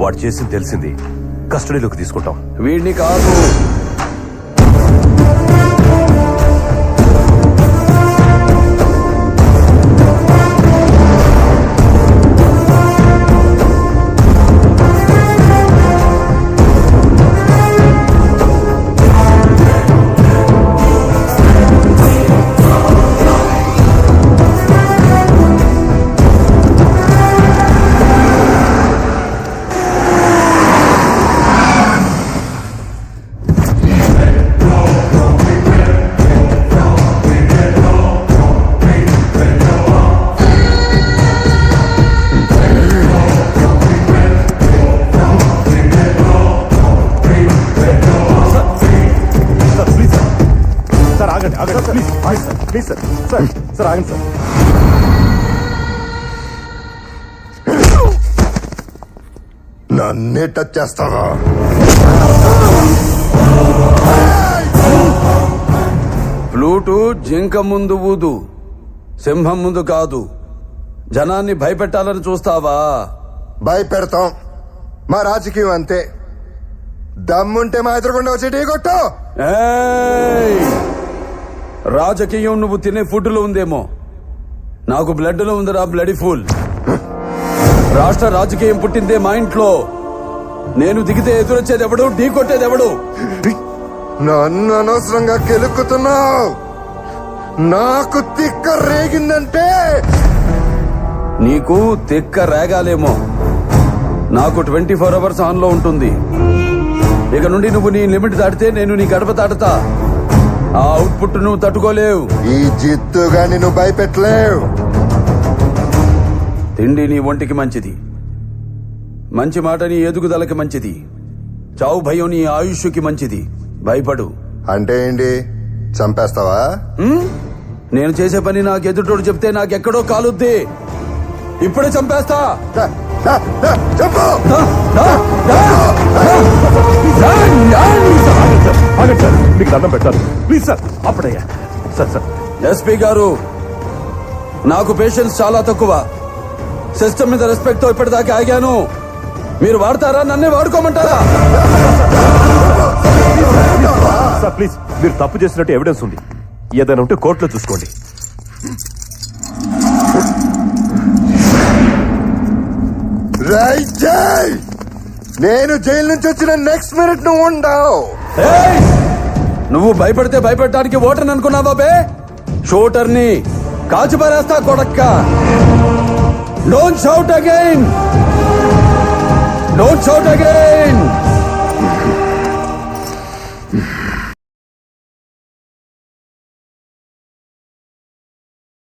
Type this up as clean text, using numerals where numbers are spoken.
వాడు చేసింది తెలిసింది, కస్టడీలోకి తీసుకుంటాం. వీడిని కాదు, ప్లీజ్ సార్, సార్ సార్ ఆగండి సార్. నన్నే టచ్ చేస్తావా? ఫ్లూటు జింక ముందు ఊదు, సింహం ముందు కాదు. జనాన్ని భయపెట్టాలని చూస్తావా? భయపెడతాం. మా రాజకీయం అంతే. దమ్ముంటే మా ఎదురుకుండా వచ్చి టీ కొట్టు. ఏయ్! రాజకీయం నువ్వు తినే ఫుడ్ లో ఉందేమో, నాకు బ్లడ్ లో ఉందిరా బ్లడీ ఫుల్. రాష్ట్ర రాజకీయం పుట్టిందే మా ఇంట్లో. నేను దిగితే ఎదురొచ్చేది ఎవడు, ఢీ కొట్టేది ఎవడు? నన్ను అనవసరంగా కెలుక్కుతున్నావు. నాకు తిక్క రేగిందంటే నీకు తిక్క రేగాలేమో, నాకు 24 hours ఆన్ లో ఉంటుంది. ఇక నుండి నువ్వు నీ లిమిట్ దాటితే నేను నీ గడప దాటుతా. ఆ అవుట్పుట్ నువ్వు తట్టుకోలేవు. ఈ జిత్తు గాని నువ్వు భయపెట్టలేవు. తిండి నీ ఒంటికి మంచిది, మంచి మాట నీ ఎదుగుదలకి మంచిది, చావు భయం నీ ఆయుష్కి మంచిది. భయపడు. అంటే ఏంటి, చంపేస్తావా? నేను చేసే పని నాకు ఎదుటోడు చెప్తే నాకెక్కడో కాలుద్ది. ఇప్పుడే చంపేస్తా. చెప్పు. ఆగండి సార్, మీకు దండం పెట్టారు. ప్లీజ్ సార్, అప్పుడయ్యా. Sir sir. ఎస్పీ గారు, నాకు పేషెన్స్ చాలా తక్కువ. సిస్టమ్ మీద రెస్పెక్ట్ తో ఇప్పటిదాకా ఆగాను. మీరు వాడతారా, నన్నే వాడుకోమంటారా? సార్ ప్లీజ్, మీరు తప్పు చేసినట్టు ఎవిడెన్స్ ఉంది. ఏదైనా ఉంటే కోర్టులో చూసుకోండి. నేను జైలు నుంచి వచ్చిన నెక్స్ట్ మినిట్ నువ్వు ఉండవు. నువ్వు భయపడితే భయపెట్టడానికి ఓటర్ని అనుకున్నావా బే? షూటర్ని కాల్చి పారేస్తా కొడక్క. Don't shout again, don't shout again.